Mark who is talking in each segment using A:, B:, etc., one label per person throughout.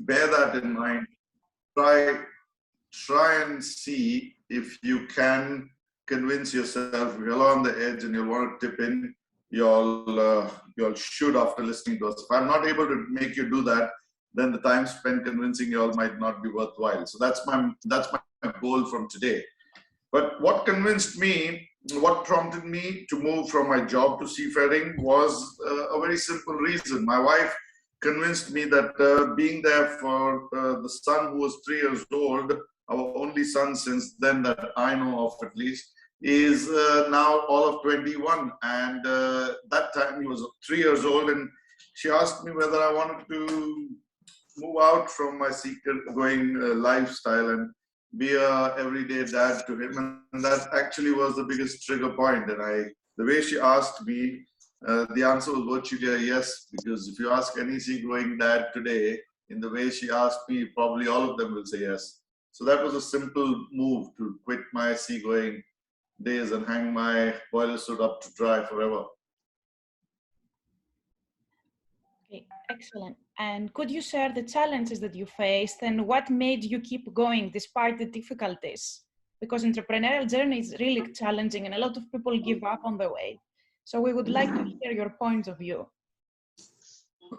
A: bear that in mind. Try and see if you can convince yourself. If you're on the edge and you want to tip in, you'll should after listening to us. If I'm not able to make you do that, then the time spent convincing you all might not be worthwhile. So that's my goal from today. But what convinced me, what prompted me to move from my job to seafaring was a very simple reason. My wife convinced me that being there for the son who was 3 years old, our only son since then that I know of at least, is now all of 21. And that time he was 3 years old, and she asked me whether I wanted to move out from my seafaring lifestyle and be a everyday dad to him. And that actually was the biggest trigger point. And the way she asked me, the answer was virtually a yes, because if you ask any seagoing dad today, in the way she asked me, probably all of them will say yes. So that was a simple move to quit my seagoing days and hang my boiler suit up to dry forever.
B: Okay, excellent. And could you share the challenges that you faced and what made you keep going despite the difficulties? Because entrepreneurial journey is really challenging and a lot of people give up on the way. So we would like to hear your point of view.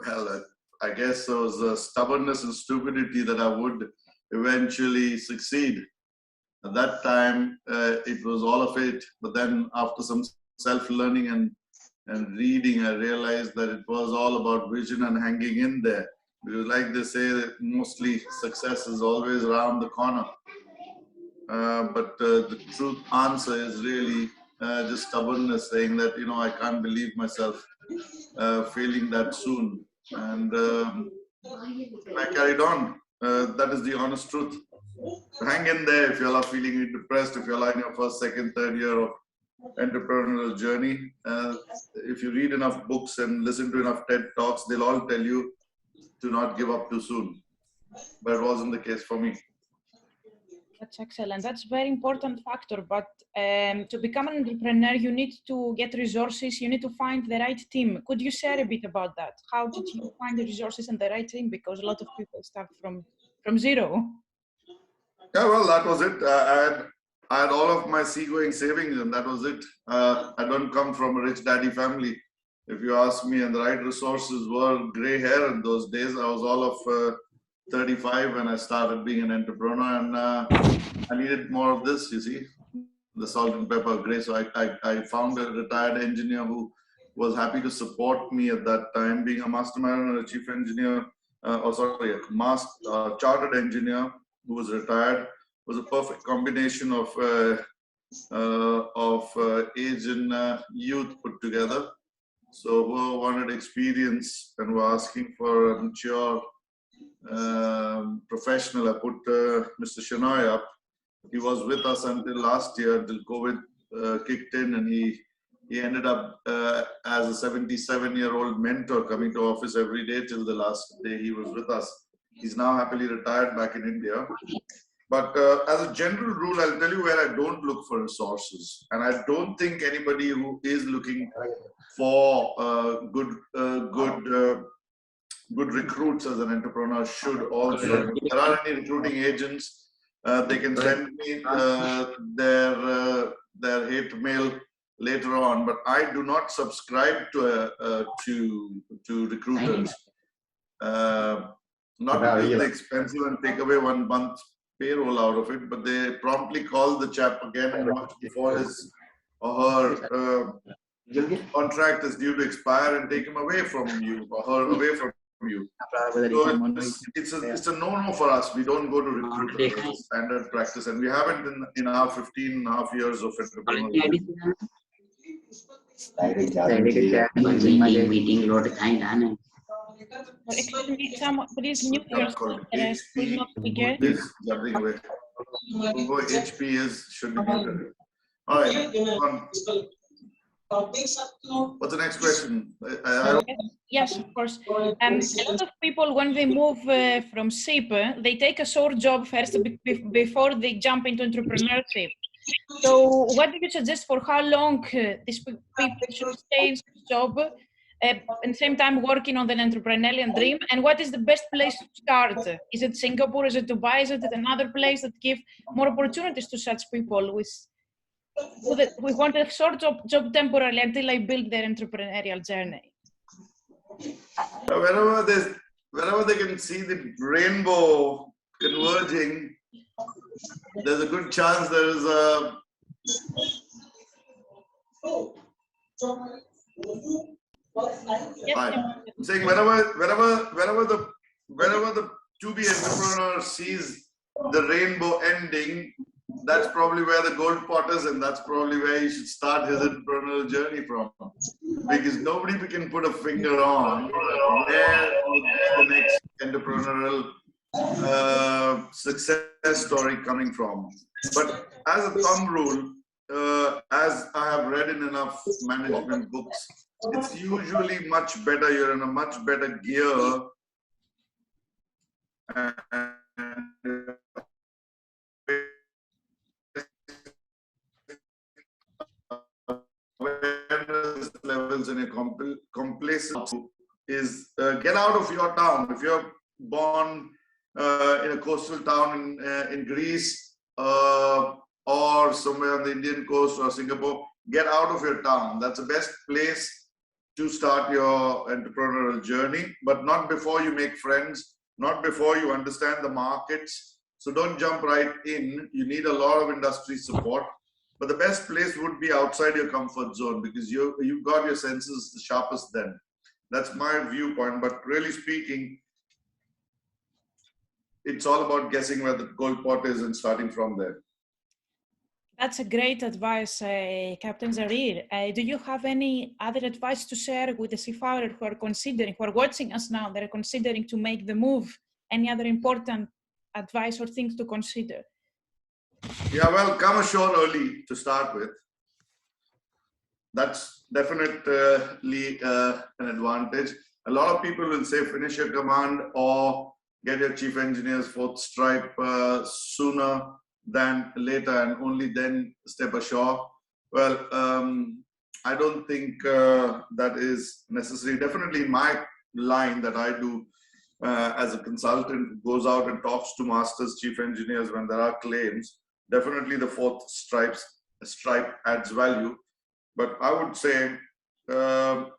A: Well, I guess it was stubbornness and stupidity that I would eventually succeed. At that time, it was all of it. But then after some self-learning and reading, I realized that it was all about vision and hanging in there. Because like they say, mostly success is always around the corner. But the truth answer is really just stubbornness, saying that, you know, I can't believe myself failing that soon. And I carried on. That is the honest truth. Hang in there if you're feeling depressed, if you're in your first, second, third year of entrepreneurial journey. If you read enough books and listen to enough TED Talks, they'll all tell you to not give up too soon. But it wasn't the case for me.
B: That's excellent. That's a very important factor. But to become an entrepreneur, you need to get resources. You need to find the right team. Could you share a bit about that? How did you find the resources and the right team? Because a lot of people start from zero.
A: Yeah, well, that was it. I had all of my seagoing savings, and that was it. I don't come from a rich daddy family, if you ask me, and the right resources were gray hair in those days. I was all of 35 when I started being an entrepreneur, and I needed more of this, you see, the salt and pepper gray. So I found a retired engineer who was happy to support me at that time, being a master mariner, a chief engineer, a chartered engineer who was retired. Was a perfect combination of age and youth put together. So who wanted experience and were asking for a mature professional. I put Mr. Shenoy up. He was with us until last year, until COVID kicked in, and he ended up as a 77-year-old mentor coming to office every day till the last day he was with us. He's now happily retired back in India. But as a general rule, I'll tell you where I don't look for resources. And I don't think anybody who is looking for good recruits as an entrepreneur should also. If there are any recruiting agents, they can send me their hate mail later on. But I do not subscribe to recruiters. Not because they're expensive and take away 1 month payroll out of it, but they promptly call the chap again much before his or her contract is due to expire and take him away from you or her away from you. So it's a no-no for us. We don't go to recruiters as a standard practice, and we haven't in our 15.5 years of entrepreneurship.
B: Meeting excuse me, someone, please mute yourself.
A: Jumping away. HP should be muted. All right. What's the next question?
B: Yes, of course. A lot of people, when they move from SIP, they take a short job first before they jump into entrepreneurship. So what do you suggest for how long these people should stay in this job and same time working on the entrepreneurial dream? And what is the best place to start? Is it Singapore? Is it Dubai? Is it another place that give more opportunities to such people we want a short job temporarily until I build their entrepreneurial journey?
A: Wherever they can see the rainbow converging, there's a good chance there is a. I'm saying wherever the to-be entrepreneur sees the rainbow ending, that's probably where the gold pot is, and that's probably where he should start his entrepreneurial journey from. Because nobody can put a finger on where would be the next entrepreneurial success story coming from. But as a thumb rule, as I have read in enough management books, it's usually much better. You're in a much better gear. And awareness levels in a complacency is get out of your town. If you're born in a coastal town in Greece or somewhere on the Indian coast or Singapore, get out of your town. That's the best place to start your entrepreneurial journey, but not before you make friends, not before you understand the markets. So don't jump right in. You need a lot of industry support. But the best place would be outside your comfort zone, because you've got your senses the sharpest then. That's my viewpoint. But really speaking, it's all about guessing where the gold pot is and starting from there.
B: That's a great advice, Captain Zarir. Do you have any other advice to share with the seafarers who are watching us now, that are considering to make the move? Any other important advice or things to consider?
A: Yeah, well, come ashore early to start with. That's definitely an advantage. A lot of people will say finish your command or get your chief engineer's fourth stripe sooner than later, and only then step ashore. Well, I don't think that is necessary. Definitely in my line that I do as a consultant who goes out and talks to masters, chief engineers when there are claims, definitely the fourth stripe adds value. But I would say come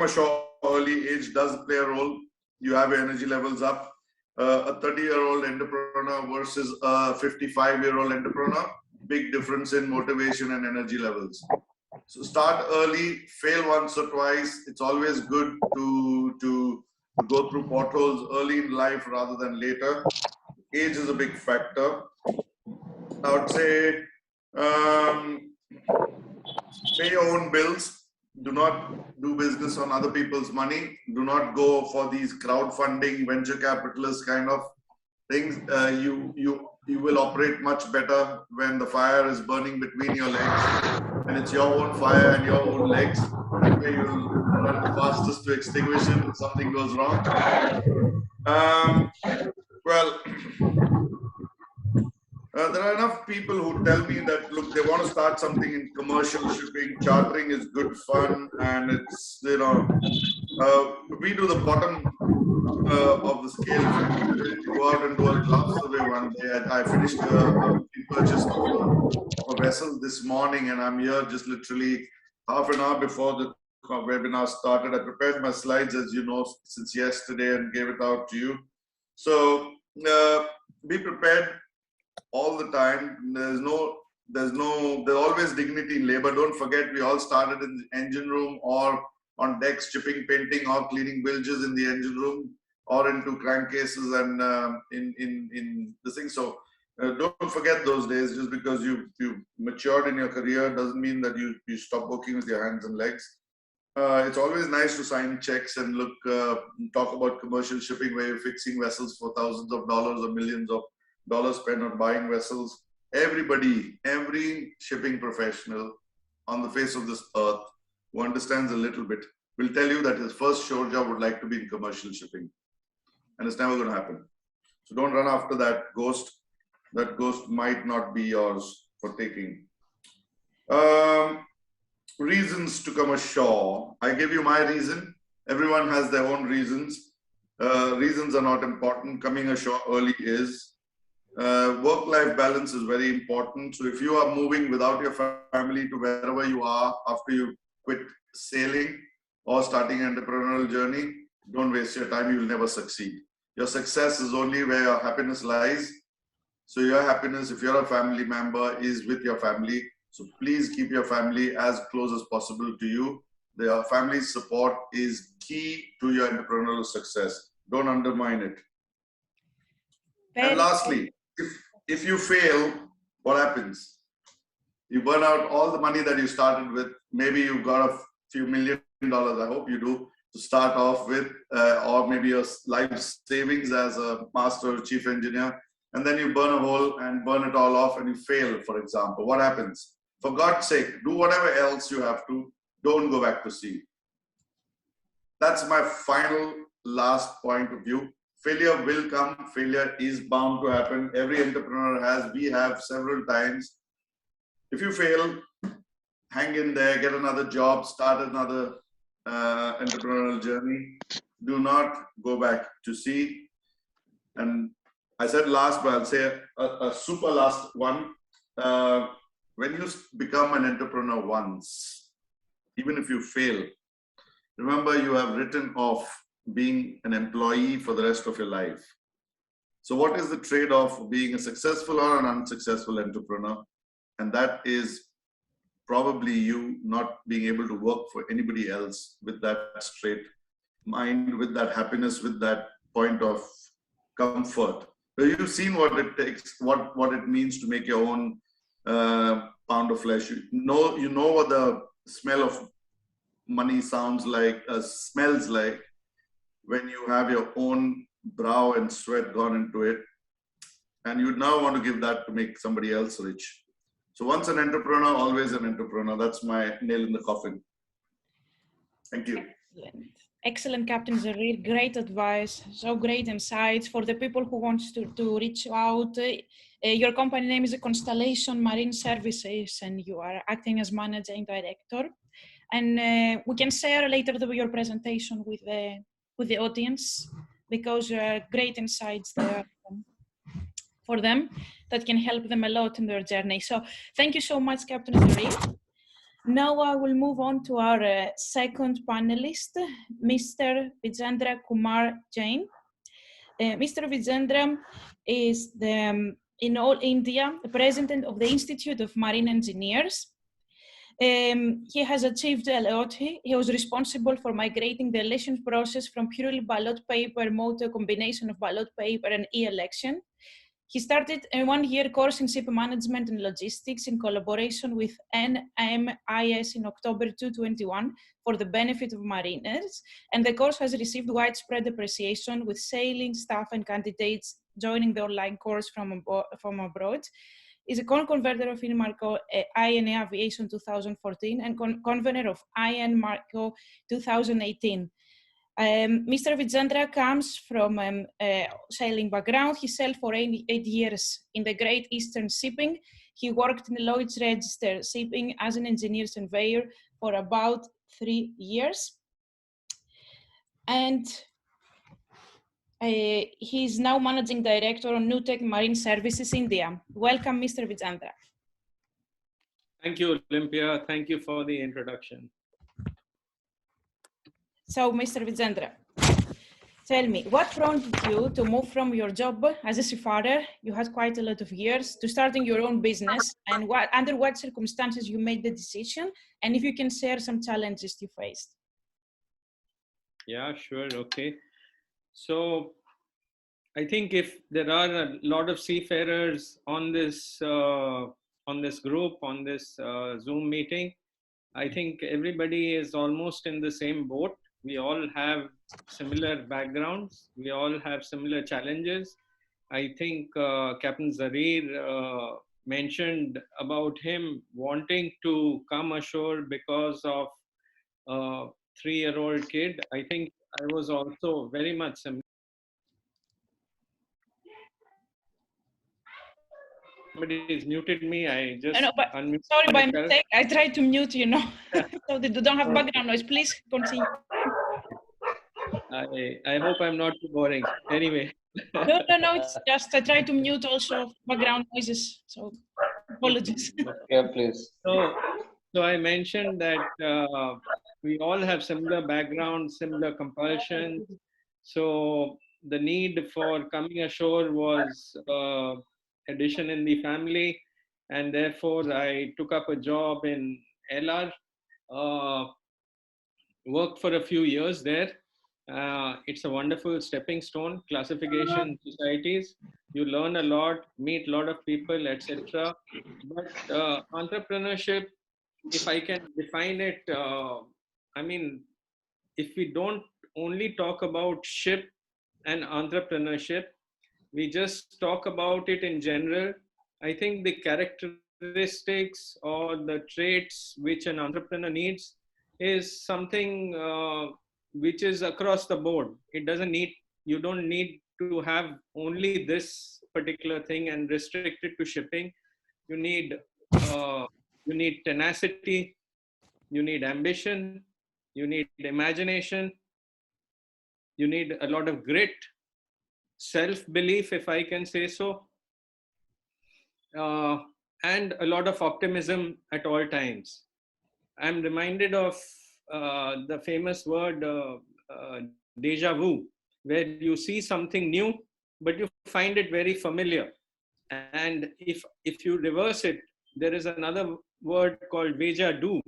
A: ashore early. Age does play a role. You have your energy levels up. A 30-year-old entrepreneur versus a 55-year-old entrepreneur, big difference in motivation and energy levels. So start early, fail once or twice. It's always good to go through potholes early in life rather than later. Age is a big factor. I would say pay your own bills. Do not do business on other people's money. Do not go for these crowdfunding, venture capitalist kind of things. You will operate much better when the fire is burning between your legs, and it's your own fire and your own legs. That way you'll run the fastest to extinguish it if something goes wrong. Well, there are enough people who tell me that, look, they want to start something in commercial shipping. Chartering is good fun, and it's, we do the bottom of the scale. To go out and do a glove survey one day. I finished a purchase of a vessel this morning, and I'm here just literally half an hour before the webinar started. I prepared my slides, as you know, since yesterday, and gave it out to you. So be prepared all the time. There's always dignity in labor. Don't forget, we all started in the engine room or on decks, chipping, painting, or cleaning bilges in the engine room, or into crankcases and in this thing. So don't forget those days. Just because you've matured in your career doesn't mean that you stop working with your hands and legs. It's always nice to sign checks and talk about commercial shipping, where you're fixing vessels for thousands of dollars or millions of dollars spent on buying vessels. Every shipping professional on the face of this earth who understands a little bit will tell you that his first shore job would like to be in commercial shipping, and it's never going to happen. So don't run after that ghost. That ghost might not be yours for taking. reasons to come ashore. I give you my reason. Everyone has their own reasons. Reasons are not important. Coming ashore early is. Work-life balance is very important. So if you are moving without your family to wherever you are after you quit sailing or starting an entrepreneurial journey, don't waste your time. You will never succeed. Your success is only where your happiness lies. So your happiness, if you're a family member, is with your family. So please keep your family as close as possible to you. Their family support is key to your entrepreneurial success. Don't undermine it. And lastly, if you fail, what happens? You burn out all the money that you started with. Maybe you've got a few $1 million, I hope you do, to start off with, or maybe your life savings as a master or chief engineer, and then you burn a hole and burn it all off and you fail, for example. What happens? For God's sake, do whatever else you have to. Don't go back to sea. That's my final last point of view. Failure will come. Failure is bound to happen. Every entrepreneur has. We have several times. If you fail, hang in there, get another job, start another entrepreneurial journey. Do not go back to sea. And I said last, but I'll say a super last one. When you become an entrepreneur once, even if you fail, remember you have written off being an employee for the rest of your life. So what is the trade-off of being a successful or an unsuccessful entrepreneur? And that is probably you not being able to work for anybody else with that straight mind, with that happiness, with that point of comfort. So you've seen what it takes, what it means to make your own pound of flesh. You know what the smell of money sounds like, smells like, when you have your own brow and sweat gone into it, and you now want to give that to make somebody else rich. So once an entrepreneur, always an entrepreneur. That's my nail in the coffin. Thank you.
B: Excellent. Excellent, Captain Zarir. Great advice. So great insights for the people who want to reach out. Your company name is Constellation Marine Services, and you are acting as managing director. And we can share later your presentation with the audience, because there are great insights there for them that can help them a lot in their journey. So thank you so much, Captain Zarir. Now I will move on to our second panelist, Mr. Vijendra Kumar Jain. Mr. Vijendra is in all India, the president of the Institute of Marine Engineers. He has achieved a lot. He was responsible for migrating the election process from purely ballot paper mode to a combination of ballot paper and e-election. He started a one-year course in ship management and logistics in collaboration with NMIS in October 2021 for the benefit of mariners, and the course has received widespread appreciation, with sailing staff and candidates joining the online course from abroad. Is a convener of INMARCO INA Aviation 2014 and convener of INMARCO 2018. Mr. Vijendra comes from a sailing background. He sailed for 8 years in the Great Eastern Shipping. He worked in Lloyd's Register Shipping as an engineer surveyor for about 3 years. And he is now managing director on Newtech Marine Services India. Welcome, Mr. Vijendra.
C: Thank you, Olympia. Thank you for the introduction.
B: So, Mr. Vijendra, tell me, what prompted you to move from your job as a seafarer? You had quite a lot of years, to starting your own business, and under what circumstances you made the decision, and if you can share some challenges you faced.
C: Yeah, sure. Okay. So I think if there are a lot of seafarers on this group, on this Zoom meeting, I think everybody is almost in the same boat. We all have similar backgrounds. We all have similar challenges. I think Captain Zarir mentioned about him wanting to come ashore because of a 3-year-old kid. I think I was also very much somebody's muted me. I
B: No,
C: just
B: no, but
C: unmuted
B: sorry, by
C: myself.
B: mistake, I tried to mute you, so that you don't have
C: Okay.
B: background noise. Please continue.
C: I hope I'm not too boring. Anyway.
B: No, no, no, it's just I try to mute also background noises, so apologies.
D: Yeah, please.
C: So I mentioned that we all have similar backgrounds, similar compulsions. So the need for coming ashore was addition in the family, and therefore I took up a job in LR. Worked for a few years there. It's a wonderful stepping stone, classification societies. You learn a lot, meet a lot of people, etc. But entrepreneurship, if I can define it, I mean, if we don't only talk about ship and entrepreneurship, we just talk about it in general. I think the characteristics or the traits which an entrepreneur needs is something which is across the board. It doesn't need, you don't need to have only this particular thing and restrict it to shipping. You need, uh, you need tenacity, you need ambition, you need imagination, you need a lot of grit, self belief, if I can say so, uh, and a lot of optimism at all times. I'm reminded of the famous word deja vu, where you see something new, but you find it very familiar. And if you reverse it, there is another word called veja du.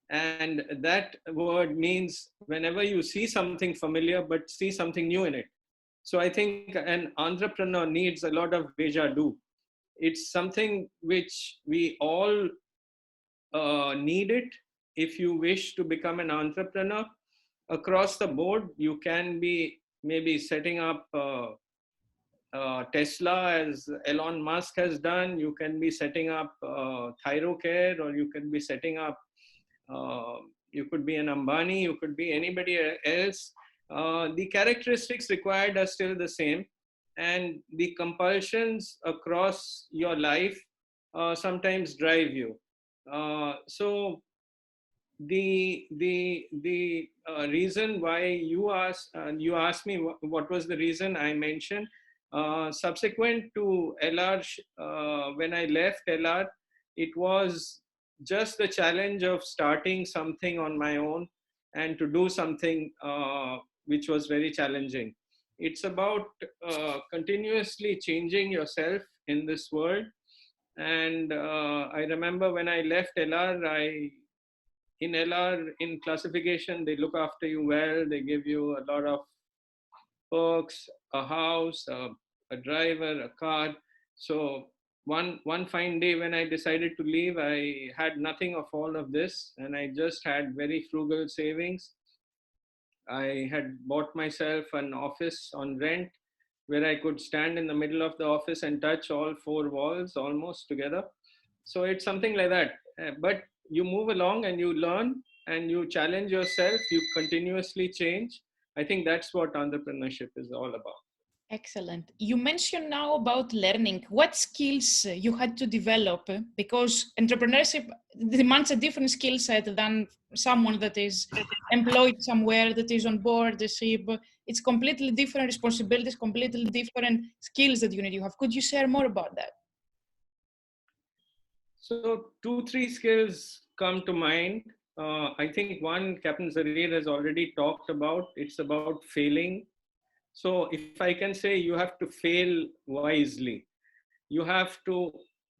C: And that word means whenever you see something familiar, but see something new in it. So I think an entrepreneur needs a lot of veja du. It's something which we all need it if you wish to become an entrepreneur. Across the board, you can be maybe setting up Tesla, as Elon Musk has done. You can be setting up Thyrocare, or you can be setting up, you could be an Ambani, you could be anybody else. The characteristics required are still the same, and the compulsions across your life sometimes drive you. So the reason why you asked me what was the reason, I mentioned subsequent to LR, when I left LR, it was just the challenge of starting something on my own and to do something which was very challenging. It's about continuously changing yourself in this world. And I remember when I left LR, in LR, in classification, they look after you well. They give you a lot of perks, a house, a driver, a car. So one fine day when I decided to leave, I had nothing of all of this, and I just had very frugal savings. I had bought myself an office on rent where I could stand in the middle of the office and touch all four walls almost together. So it's something like that. But you move along and you learn and you challenge yourself, you continuously change. I think that's what entrepreneurship is all about.
B: Excellent. You mentioned now about learning. What skills you had to develop? Because entrepreneurship demands a different skill set than someone that is employed somewhere, that is on board the ship. It's completely different responsibilities, completely different skills that you need to have. Could you share more about that?
C: So 2-3 skills come to mind. I think one, Captain Zarir has already talked about. It's about failing. So if I can say, you have to fail wisely. You have to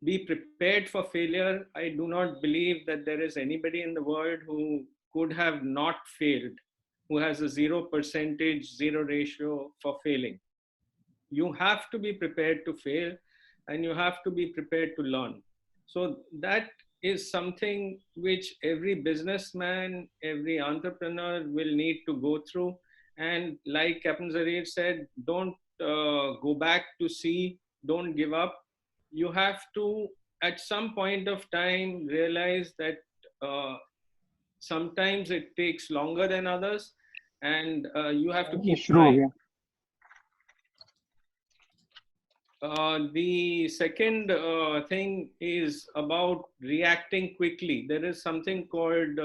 C: be prepared for failure. I do not believe that there is anybody in the world who could have not failed, who has a 0%, zero ratio for failing. You have to be prepared to fail, and you have to be prepared to learn. So that is something which every businessman, every entrepreneur will need to go through. And like Captain Zarir said, don't go back to sea, don't give up. You have to, at some point of time, realize that sometimes it takes longer than others, and you have to keep trying. The second thing is about reacting quickly. There is something called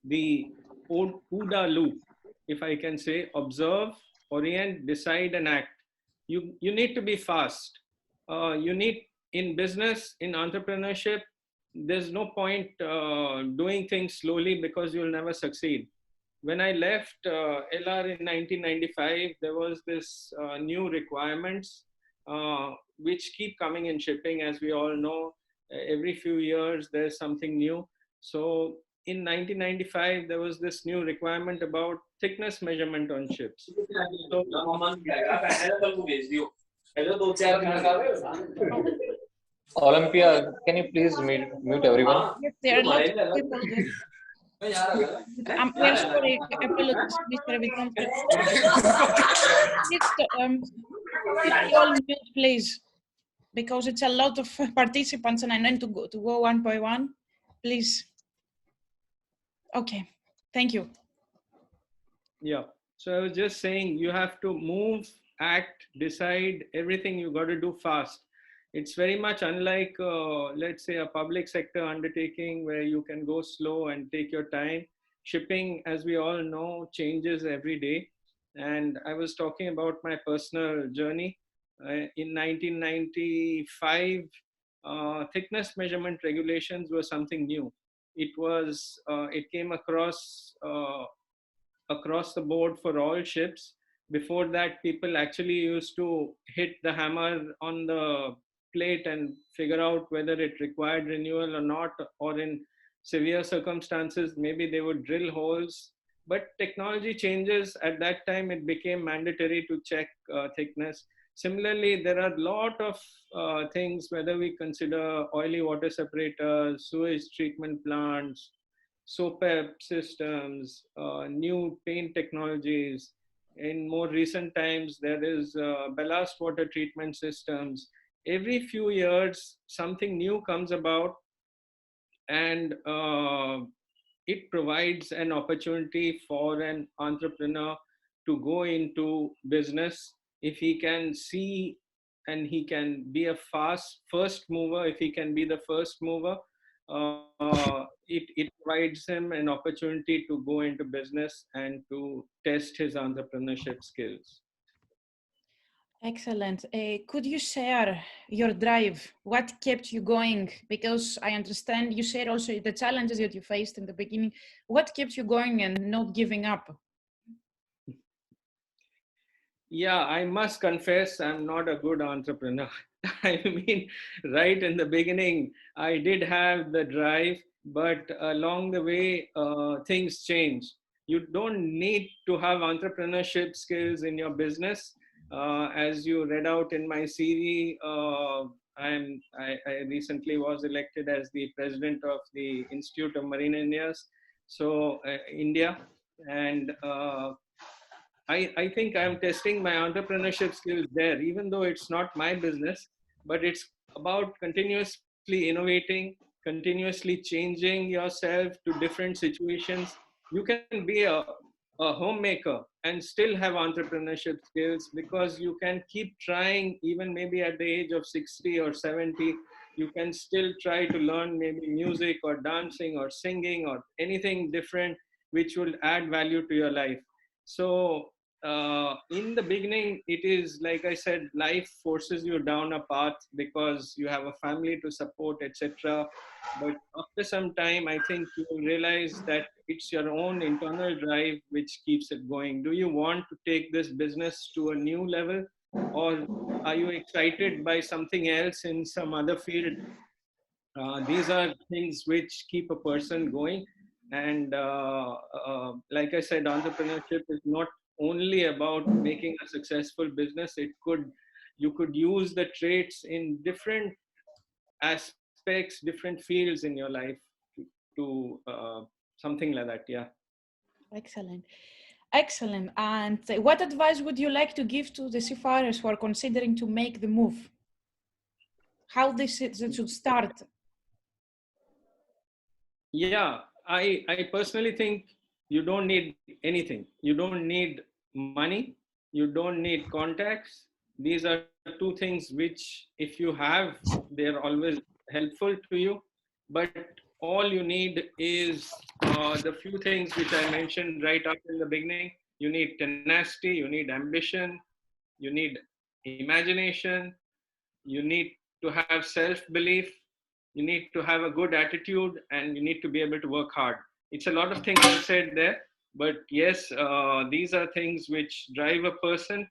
C: the OODA loop, if I can say: observe, orient, decide, and act. You need to be fast. You need, in business, in entrepreneurship, there's no point doing things slowly because you'll never succeed. When I left LR in 1995, there was this new requirements which keep coming in shipping, as we all know. Every few years, there's something new. So in 1995, there was this new requirement about thickness measurement on ships. So
D: Olympia, can you please mute everyone?
B: Yes, there are lots of people that. We're sorry, apologies, Mr. Vitantra. Please, keep you all mute, please, because it's a lot of participants and I need to go one by one. Please. Okay, thank you.
C: yeah. So I was just saying, you have to move, act, decide, everything you got to do fast. It's very much unlike, let's say, a public sector undertaking where you can go slow and take your time. Shipping, as we all know, changes every day. And I was talking about my personal journey. In 1995, thickness measurement regulations were something new. It came across the board for all ships. Before that, people actually used to hit the hammer on the plate and figure out whether it required renewal or not, or in severe circumstances, maybe they would drill holes. But technology changes. At that time, it became mandatory to check thickness. Similarly, there are a lot of things, whether we consider oily water separators, sewage treatment plants, SOPEP systems, new paint technologies. In more recent times, there is ballast water treatment systems. Every few years, something new comes about, and it provides an opportunity for an entrepreneur to go into business if he can see and he can be a first mover. If he can be the first mover, it provides him an opportunity to go into business and to test his entrepreneurship skills.
B: Excellent. Could you share your drive? What kept you going? Because I understand you shared also the challenges that you faced in the beginning. What kept you going and not giving up?
C: Yeah, I must confess, I'm not a good entrepreneur. I mean, right in the beginning, I did have the drive, but along the way, things change. You don't need to have entrepreneurship skills in your business. As you read out in my CV, I recently was elected as the president of the Institute of Marine Engineers, so India, and I think I'm testing my entrepreneurship skills there, even though it's not my business, but it's about continuously innovating, continuously changing yourself to different situations. You can be a homemaker and still have entrepreneurship skills because you can keep trying, even maybe at the age of 60 or 70. You can still try to learn maybe music or dancing or singing or anything different which will add value to your life. So in the beginning, it is like I said, life forces you down a path because you have a family to support, etc. But after some time, I think you will realize that it's your own internal drive which keeps it going. Do you want to take this business to a new level, or are you excited by something else in some other field? These are things which keep a person going. And like I said, entrepreneurship is not only about making a successful business. You could use the traits in different aspects, different fields in your life to something like that. Yeah.
B: Excellent. Excellent. And what advice would you like to give to the seafarers who are considering to make the move? How they should start?
C: Yeah, I personally think you don't need anything. You don't need money. You don't need contacts. These are two things which, if you have, they're always helpful to you. But all you need is the few things which I mentioned right up in the beginning. You need tenacity, you need ambition, you need imagination, you need to have self-belief, you need to have a good attitude, and you need to be able to work hard. It's a lot of things I said there, but yes, these are things which drive a person.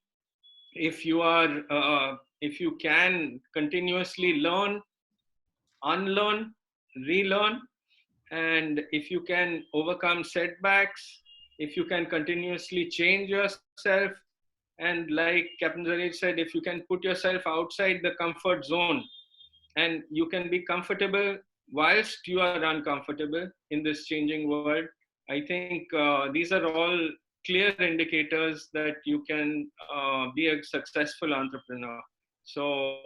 C: If you are, if you can continuously learn, unlearn, relearn, and if you can overcome setbacks, if you can continuously change yourself, and like Captain Zarid said, if you can put yourself outside the comfort zone and you can be comfortable whilst you are uncomfortable in this changing world, I think these are all clear indicators that you can be a successful entrepreneur. So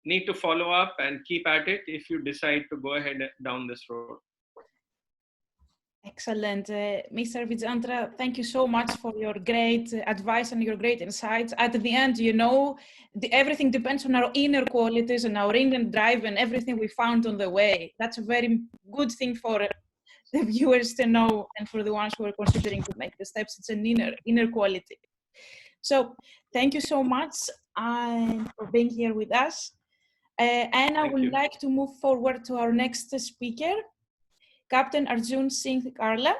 C: need to follow up and keep at it if you decide to go ahead down this road.
B: Excellent. Mr. Vijandra, thank you so much for your great advice and your great insights. At the end, you know, everything depends on our inner qualities and our inner drive and everything we found on the way. That's a very good thing for the viewers to know, and for the ones who are considering to make the steps. It's an inner quality. So thank you so much for being here with us. And I would like to move forward to our next speaker, Captain Arjun Singh Karla.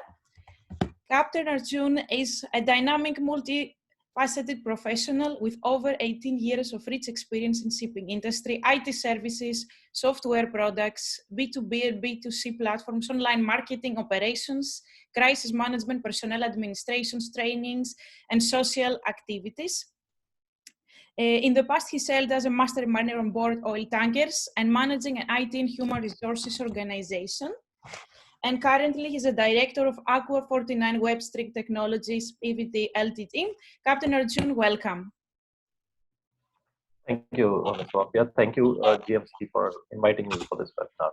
B: Captain Arjun is a dynamic, multifaceted professional with over 18 years of rich experience in shipping industry, IT services, software products, B2B and B2C platforms, online marketing operations, crisis management, personnel administrations, trainings, and social activities. In the past, he served as a master mariner on board oil tankers and managing an IT and human resources organization. And currently, he's a director of Aqua 49 Webstreet Technologies PVT Ltd. Captain Arjun, welcome.
D: Thank you, Ms. Wapia. Thank you, GMC, for inviting me for this webinar.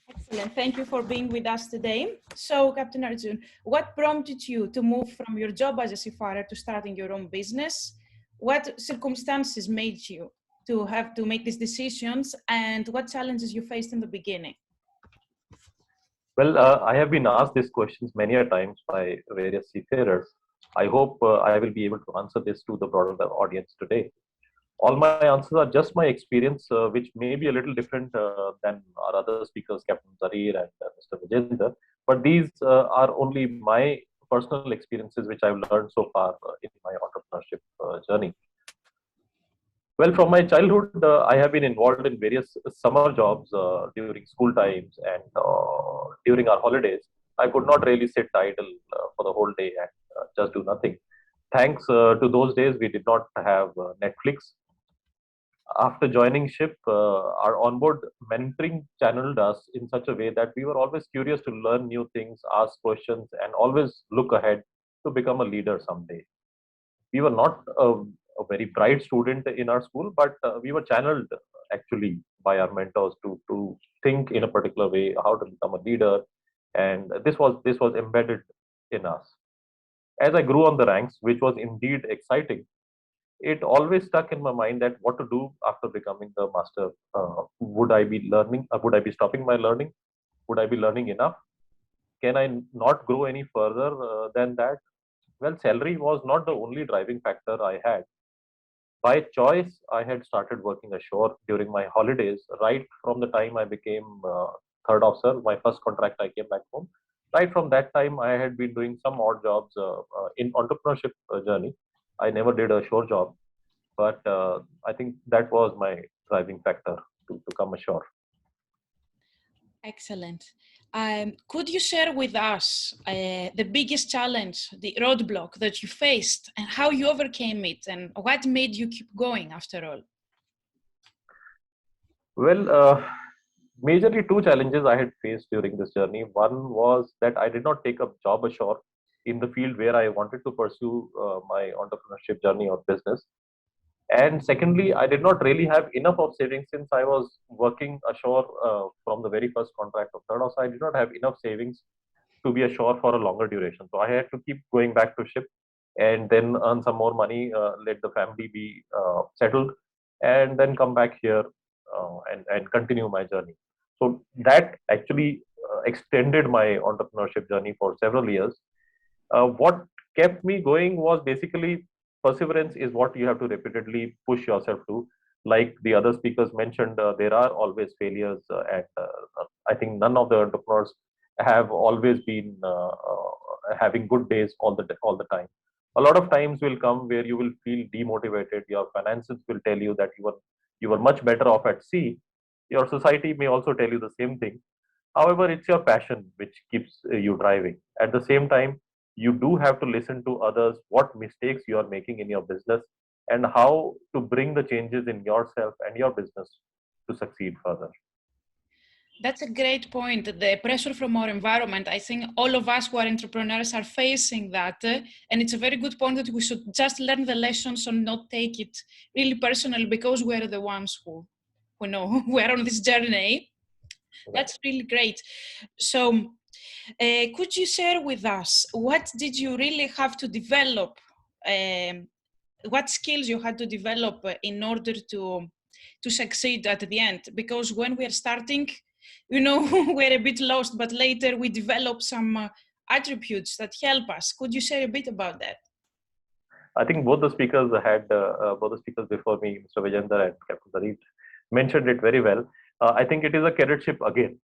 B: Excellent. Thank you for being with us today. So, Captain Arjun, what prompted you to move from your job as a seafarer to starting your own business? What circumstances made you to have to make these decisions, and what challenges you faced in the beginning?
D: Well, I have been asked these questions many a times by various seafarers. I hope I will be able to answer this to the broader audience today. All my answers are just my experience, which may be a little different than our other speakers, Captain Zarir and Mr. Vijender. But these are only my personal experiences, which I've learned so far in my entrepreneurship journey. Well, from my childhood, I have been involved in various summer jobs during school times and during our holidays. I could not really sit idle for the whole day and just do nothing. Thanks to those days, we did not have Netflix. After joining ship, our onboard mentoring channeled us in such a way that we were always curious to learn new things, ask questions, and always look ahead to become a leader someday. We were not a very bright student in our school, but we were channeled actually by our mentors to think in a particular way, how to become a leader, and this was embedded in us. As I grew on the ranks, which was indeed exciting, it always stuck in my mind that what to do after becoming the master. Would I be learning? Would I be stopping my learning? Would I be learning enough? Can I not grow any further than that? Well, salary was not the only driving factor I had. By choice, I had started working ashore during my holidays, right from the time I became third officer, my first contract, I came back home. Right from that time, I had been doing some odd jobs in entrepreneurship journey. I never did a shore job, but I think that was my driving factor to come ashore.
B: Excellent. Could you share with us the biggest challenge, the roadblock that you faced, and how you overcame it, and what made you keep going after all?
D: Well, majorly two challenges I had faced during this journey. One was that I did not take a job ashore in the field where I wanted to pursue my entrepreneurship journey or business. And secondly, I did not really have enough of savings since I was working ashore from the very first contract of third. Also, I did not have enough savings to be ashore for a longer duration. So I had to keep going back to ship and then earn some more money, let the family be settled, and then come back here and continue my journey. So that actually extended my entrepreneurship journey for several years. What kept me going was basically perseverance is what you have to repeatedly push yourself to. Like the other speakers mentioned, there are always failures, and I think none of the entrepreneurs have always been having good days all the time. A lot of times will come where you will feel demotivated. Your finances will tell you that you were much better off at sea. Your society may also tell you the same thing. However, it's your passion which keeps you driving. At the same time, you do have to listen to others, what mistakes you are making in your business, and how to bring the changes in yourself and your business to succeed further.
B: That's a great point. The pressure from our environment, I think all of us who are entrepreneurs are facing that. And it's a very good point that we should just learn the lessons and not take it really personal, because we're the ones who know we're on this journey. That's really great. So could you share with us, what did you really have to develop? What skills you had to develop in order to succeed at the end? Because when we are starting, we're a bit lost, but later we develop some attributes that help us. Could you share a bit about that?
D: I think both the speakers both the speakers before me, Mr. Vijender and Captain Dareet, mentioned it very well. I think it is a cadetship again.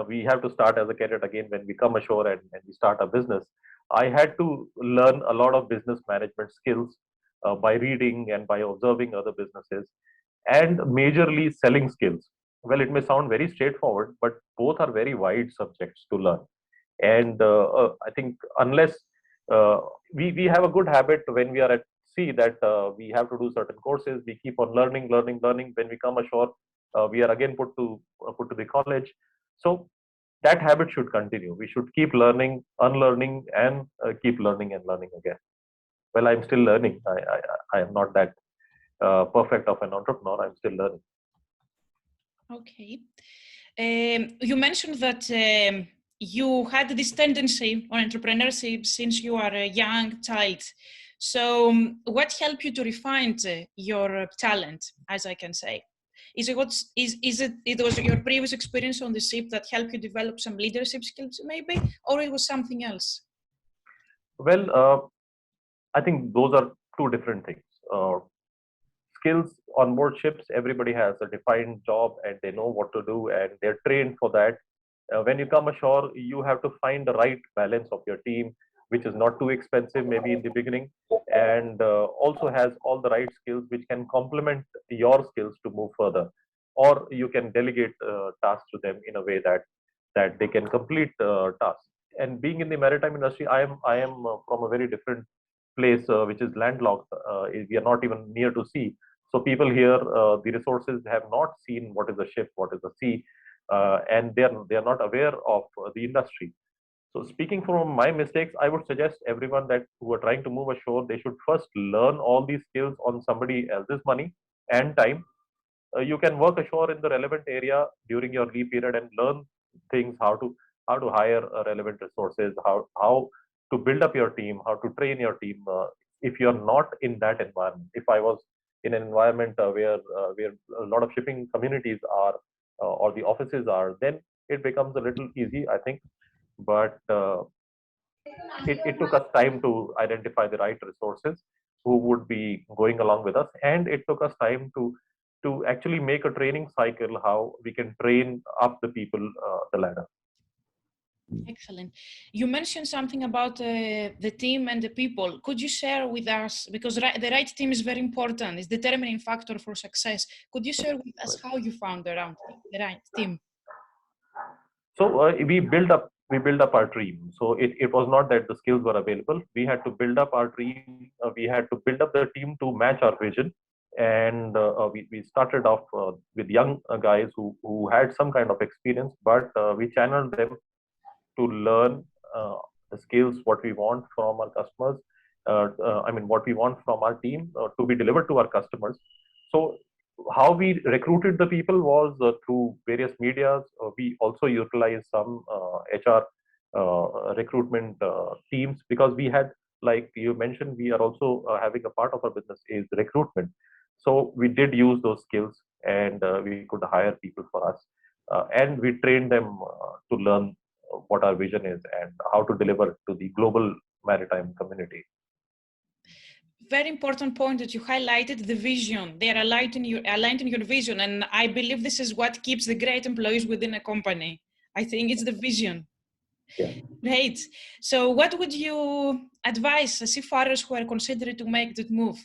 D: We have to start as a cadet again when we come ashore and we start a business. I had to learn a lot of business management skills by reading and by observing other businesses, and majorly selling skills. Well, it may sound very straightforward, but both are very wide subjects to learn. And I think unless we have a good habit when we are at sea that we have to do certain courses, we keep on learning. When we come ashore, we are again put to the college. So that habit should continue. We should keep learning, unlearning, and keep learning and learning again. Well, I'm still learning. I am not that perfect of an entrepreneur. I'm still learning.
B: Okay. You mentioned that you had this tendency on entrepreneurship since you are a young child. So what helped you to refine your talent, as I can say? Is it was your previous experience on the ship that helped you develop some leadership skills maybe, or it was something else?
D: Well, I think those are two different things. Skills on board ships, everybody has a defined job and they know what to do and they're trained for that. When you come ashore, you have to find the right balance of your team, which is not too expensive maybe in the beginning, and also has all the right skills which can complement your skills to move further. Or you can delegate tasks to them in a way that they can complete tasks. And being in the maritime industry, I am from a very different place, which is landlocked. We are not even near to sea. So people here, the resources have not seen what is a ship, what is a sea, and they are not aware of the industry. So speaking from my mistakes, I would suggest everyone that who are trying to move ashore, they should first learn all these skills on somebody else's money and time. You can work ashore in the relevant area during your leave period and learn things, how to hire relevant resources, how to build up your team, how to train your team. If you're not in that environment, if I was in an environment where a lot of shipping communities are or the offices are, then it becomes a little easy, I think. But it took us time to identify the right resources who would be going along with us, and it took us time to actually make a training cycle how we can train up the people the ladder.
B: Excellent. You mentioned something about the team and the people. Could you share with us, because the right team is very important, it's determining factor for success. Could you share with us how you found the right team?
D: So we build up our team. So it was not that the skills were available. We had to build up our team. We had to build up the team to match our vision. And we started off with young guys who had some kind of experience, but we channeled them to learn the skills, what we want from our customers. What we want from our team to be delivered to our customers. So how we recruited the people was through various medias. We also utilized some HR recruitment teams, because we had like you mentioned, we are also having a part of our business is recruitment. So we did use those skills, and we could hire people for us, and we trained them to learn what our vision is and how to deliver to the global maritime community.
B: Very important point that you highlighted, the vision. They are aligned in your vision. And I believe this is what keeps the great employees within a company. I think it's the vision.
D: Yeah.
B: Great. So what would you advise seafarers who are considering to make that move?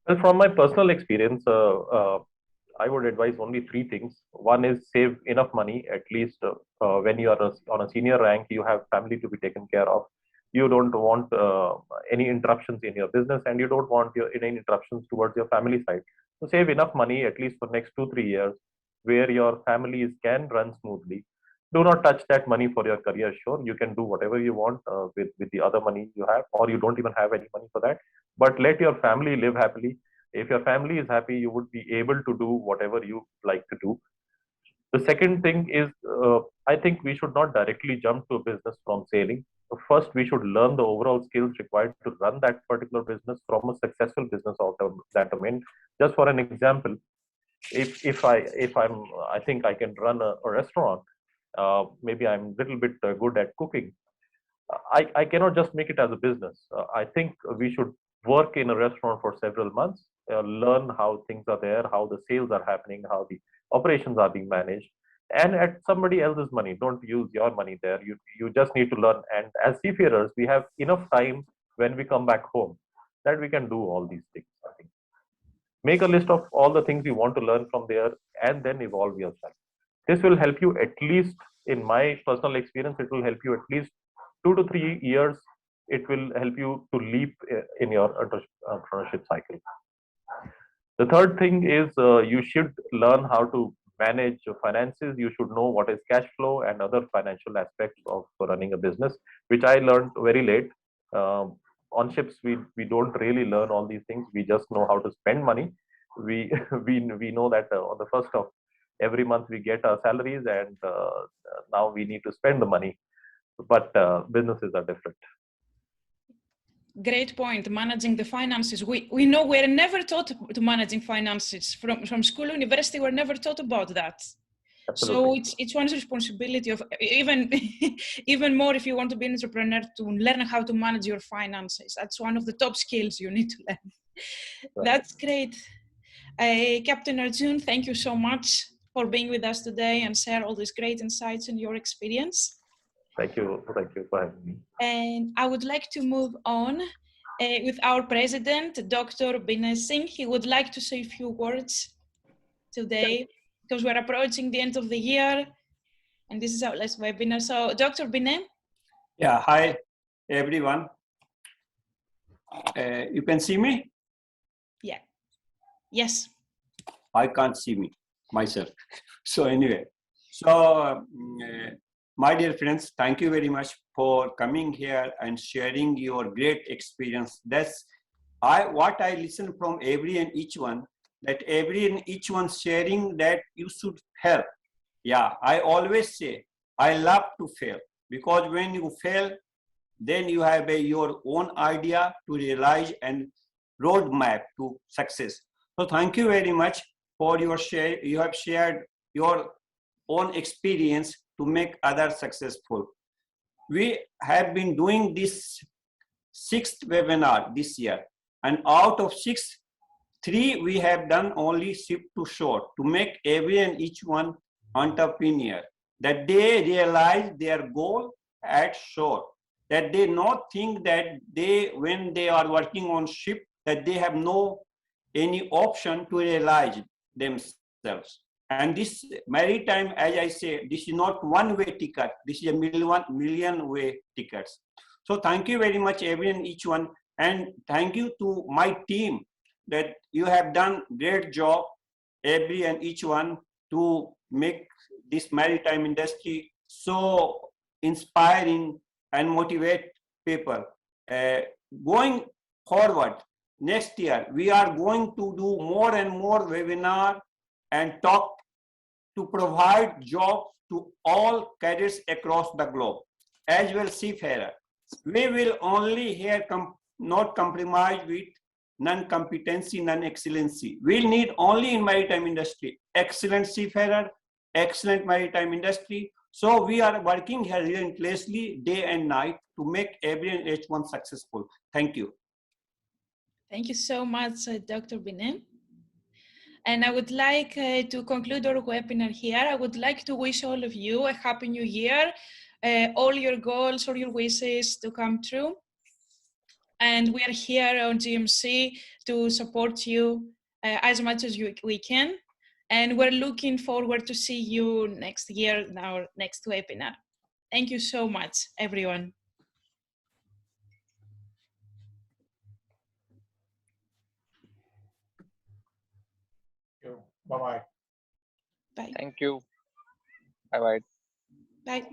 D: Well, from my personal experience, I would advise only three things. One is save enough money, at least when you are on a senior rank, you have family to be taken care of. You don't want any interruptions in your business, and you don't want any interruptions towards your family side. So save enough money, at least for next 2-3 years, where your families can run smoothly. Do not touch that money for your career. Sure, you can do whatever you want with the other money you have, or you don't even have any money for that. But let your family live happily. If your family is happy, you would be able to do whatever you like to do. The second thing is, I think we should not directly jump to a business from sailing. First, we should learn the overall skills required to run that particular business from a successful business out of that domain. Just for an example, I think I can run a restaurant. Maybe I'm a little bit good at cooking. I cannot just make it as a business. I think we should work in a restaurant for several months, learn how things are there, how the sales are happening, how the operations are being managed, and at somebody else's money. Don't use your money there. You just need to learn. And as seafarers, we have enough time when we come back home that we can do all these things. I think make a list of all the things you want to learn from there, and then evolve yourself. This will help you, at least in my personal experience, it will help you at least 2 to 3 years. It will help you to leap in your entrepreneurship cycle. The third thing is you should learn how to manage your finances. You should know what is cash flow and other financial aspects of running a business, which I learned very late. On ships, we don't really learn all these things. We just know how to spend money. We we know that on the first of every month we get our salaries, and now we need to spend the money. But businesses are different.
B: Great point. Managing the finances. We know we're never taught to managing finances from school, university. We're never taught about that.
D: Absolutely.
B: So it's one's responsibility of even more if you want to be an entrepreneur, to learn how to manage your finances. That's one of the top skills you need to learn. Right. That's great. Captain Arjun, thank you so much for being with us today and share all these great insights and your experience.
D: Thank you for having me.
B: And I would like to move on with our president, Dr. Binay Singh. He would like to say a few words today because we're approaching the end of the year and this is our last webinar. So Dr. Binay.
E: Yeah, hi everyone. You can see me?
B: Yeah. Yes.
E: I can't see me myself. So anyway, so my dear friends, thank you very much for coming here and sharing your great experience. That's what I listen from every and each one, that every and each one sharing that you should help. Yeah, I always say, I love to fail, because when you fail, then you have your own idea to realize and roadmap to success. So thank you very much for your share. You have shared your own experience to make others successful. We have been doing this 6th webinar this year, and out of 6, 3 we have done only ship to shore, to make every and each one entrepreneur, that they realize their goal at shore, that they not think that when they are working on ship, that they have no any option to realize themselves. And this maritime, as I say, this is not one-way ticket. This is a million-way tickets. So thank you very much, every and each one. And thank you to my team that you have done great job, every and each one, to make this maritime industry so inspiring and motivate people. Going forward, next year, we are going to do more and more webinar and talk to provide jobs to all cadets across the globe, as well seafarer. We will only here not compromise with non-competency, non-excellency. We'll need only in maritime industry, excellent seafarer, excellent maritime industry. So we are working here relentlessly day and night to make every H1 successful. Thank you.
B: Thank you so much, Dr. Binem. And I would like to conclude our webinar here. I would like to wish all of you a happy new year, all your goals or your wishes to come true. And we are here on GMC to support you as much as we can. And we're looking forward to see you next year in our next webinar. Thank you so much, everyone.
F: Bye-bye.
B: Bye.
G: Thank you. Bye-bye.
B: Bye.